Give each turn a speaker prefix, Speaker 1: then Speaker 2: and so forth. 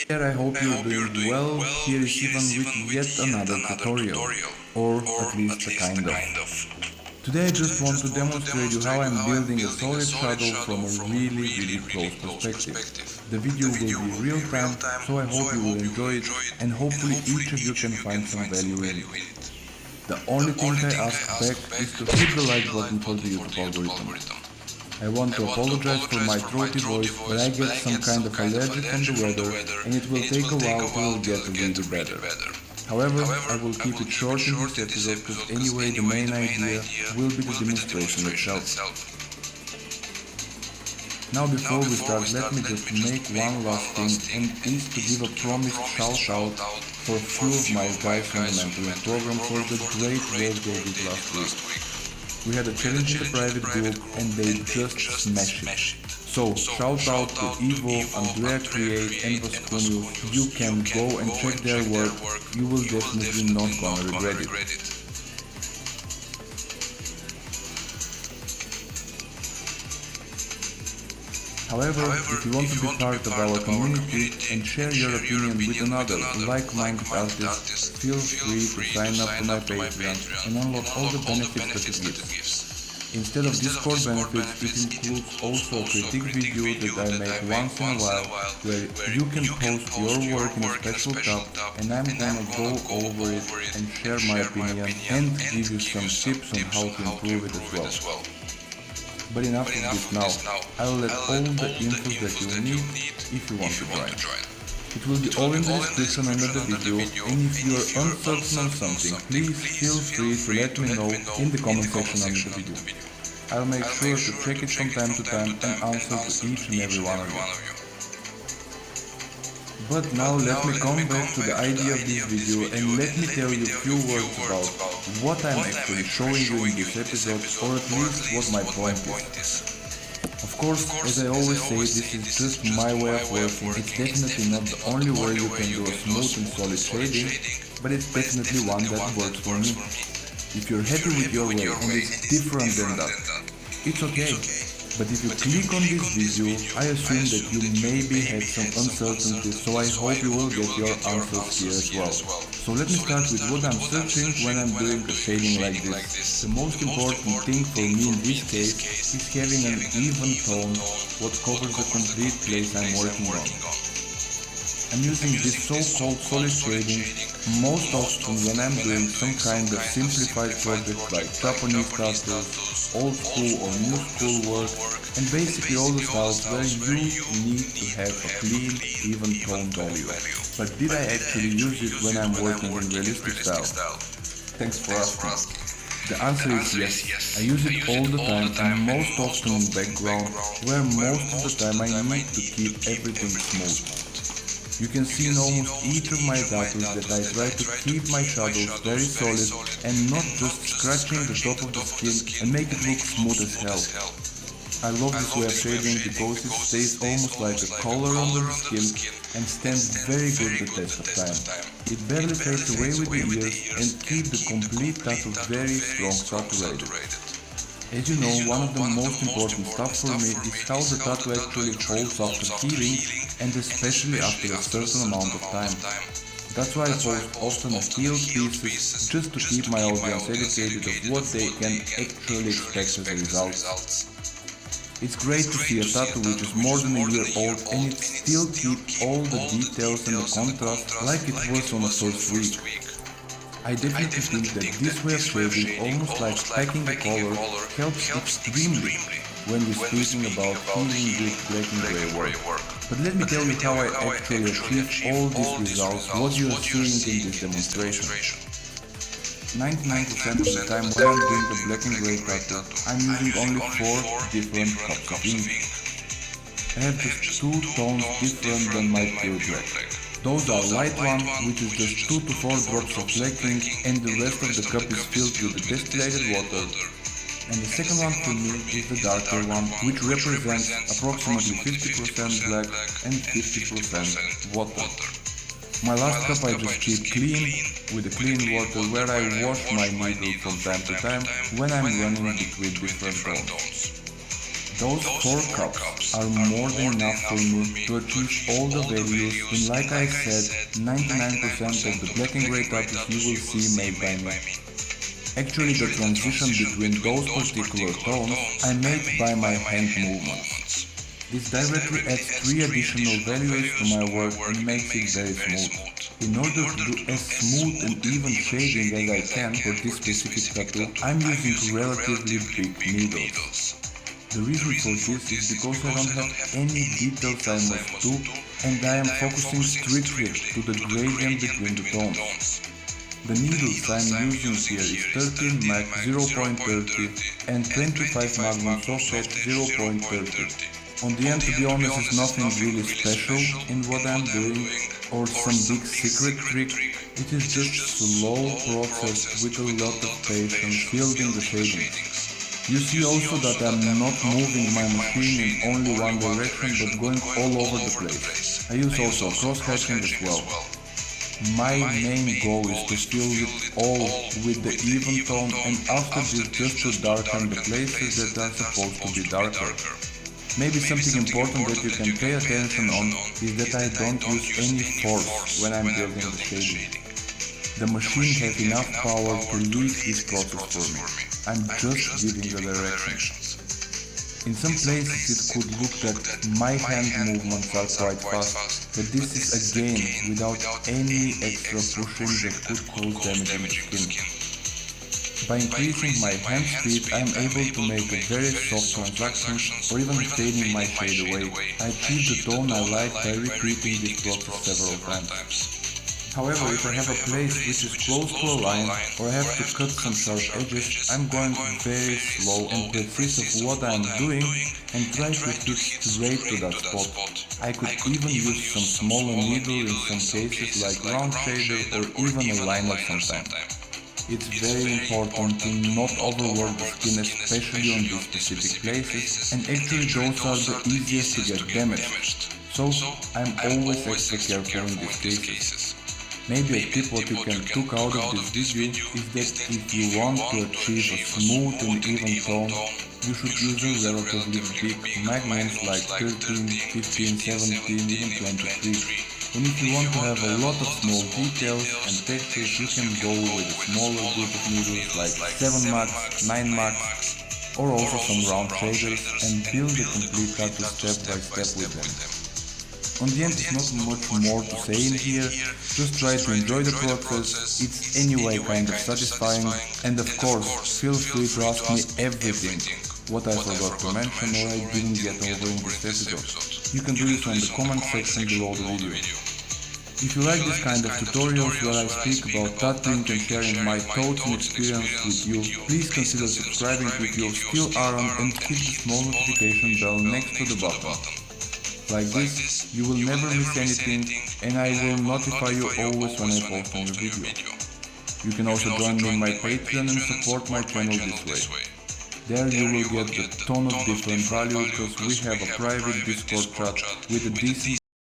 Speaker 1: There, I hope you're doing well. Here is Ivan with yet another tutorial, or at least a kind of. Today I just want to demonstrate you how I'm building a solid shadow from a really close perspective. The video will be real time, so I hope you will enjoy it and hopefully each of you can find some value in it. The only thing I ask back is to hit the like button for the YouTube algorithm. I want to apologize for my throaty voice, but I get some kind of allergic from the weather and it will take a while to get really better. However, I will keep it short in this episode because anyway the main idea will be the demonstration itself. Now before we start, let me just make one last thing, and is to give a promised shout out for a few of my guys from the mentoring program for the great work they did last week. We had a challenge in the private group and they just smashed it. So, shout out to Ivo, Andrea Create and Vasconio. You can go and check their work, you will definitely not gonna regret it. However, if you want to be part of our community and share your opinion with another like-minded artist, feel free to sign up to my Patreon and unlock all the benefits that it gives. Instead of Discord benefits, it includes also a critique video that I make once in a while, where you can post your work in a special tab and I'm gonna go over it and share my opinion and give you some tips on how to improve it as well. But enough of this now, I'll let all the info that you need if you want to join. It will be all in the description under the video, and if you are uncertain on something, please feel free to let me know in the comment section under the video. I'll make sure to check it from time to time and answer to each and every one of you. But now let me come back to the idea of this video and let me tell you a few words about what I'm actually showing you in this episode, or at least what my point is. Of course, as I always say, this is just my way of working. It's definitely not the only way you can do a smooth and solid shading, but it's definitely one that works for me. If you're happy with your way and it's different than that, it's okay. But if you click on this video, I assume that you maybe had some uncertainty, so I hope you will get your answers here as well. So let me start with what I'm searching when I'm doing a shading like this. The most important thing for me in this case is having an even tone, what covers the complete place I'm working on. I'm using this so-called solid shading most often when I'm doing some kind of simplified project like Japanese tattoos, old school or new school work, and basically all the styles where you need to have a clean, even tone value. But did I actually use it when I'm working in realistic style? Thanks for asking. The answer is yes. I use it all the time and most often in background, where most of the time I need to keep everything smooth. You can see in almost each of my tattoos that I try to keep my shadows very solid and not just scratching the top of the skin and make it look smooth as hell. I love this way of shading because it stays almost like a color under the skin and stands very good the test of time. It barely fades away with the years and keeps the complete tattoo very strong saturated. As you know, one of the most important stuff for me is how the tattoo actually holds after healing and especially after a certain amount of time. That's why I post often healed pieces just to keep my audience educated of what they can actually expect as a result. It's great to see a tattoo which is more than a year old and it still keeps all the details and the contrast like it was on the first week. I definitely think that this way of shading, almost like packing a color, helps extremely when we're speaking about healing with black and grey work. But let me tell you how I actually achieve all these results, what you are seeing in this demonstration. 99% of the time when I'm doing the black and grey tattoo, I'm using only 4 different cups of ink. I have just 2 tones different than my pure black. Those are light one, which is just 2 to 4 drops of black ink, and the rest of the cup is filled with the distillated water. And the second one for me is the darker one, which represents approximately 50% black and 50% water. My last cup I just keep clean with the clean water, where I wash my needle from time to time when I'm running between different tones. Those 4 cups are more than enough for me to achieve all the values in, like I said, 99% of the black and grey tattoos you will see made by me. Actually, the transition between those particular tones I made by my hand movements. This directly adds 3 additional values to my work and makes it very smooth. In order to do as smooth and even shading as I can for this specific tattoo, I'm using relatively big needles. The reason for this is because I don't have any details I must do, and I am focusing strictly to the gradient between the tones. The needles I'm using here is 13 MAC 0.30 and 25 Magnum Soft Edge 0.30. On the end, to be honest, it's nothing really special in what I'm doing or some big secret trick. It is just slow process with a lot of patience building the shadings. You see also that I'm not moving my machine in only one direction but going all over the place. I use also cross-hatching as well. My main goal is to fill it all with the even tone, and after this just to darken the places that are supposed to be darker. Maybe something important that you can pay attention on is that I don't use any force when I'm building the shading. The machine has enough power to lead this process for me. I'm just giving the directions. In some places it could look that my hand movements are quite fast, but this is again without any extra pushing that could cause damage in the skin. By increasing my hand speed, I am able to make a very soft transaction or even fading my shade away. I achieve the tone I like by repeating this process several times. However, if I have a place which is close to a line or I have to cut some sharp edges, I'm going very slow and precise of what I am doing and try to hit straight to that spot. I could even use some smaller needle in some cases like round shader or even a liner sometimes. It's very important to not overwork the skin, especially on these specific places, and actually those are the easiest to get damaged. So I'm always extra careful in these cases. Maybe a tip what you can take out of this video is that if you want to achieve a smooth and even tone, you should use a relatively big magnums like 13, 15, 17, even 23. And if you want to have a lot of small details and textures, you can go with a smaller group of needles like 7 max, 9 max, or also some round shaders and build the complete tattoo step by step with them. On the end, it's not much more to say in here, just try to enjoy the process, it's anyway kind of satisfying, and of course, feel free to ask me everything, what I forgot to mention or I didn't get over in this episode. You can do this on the comment section below the video. If you like this kind of tutorials where I speak about tattooing and sharing my thoughts and experience with you, please consider subscribing if you still aren't and hit the small notification bell next to the button. Like this, you will never miss anything and I will notify you always when I post a new video. You can also join me on my Patreon and support my channel this way. There you will get a ton of different value because we have a private Discord chat with a decent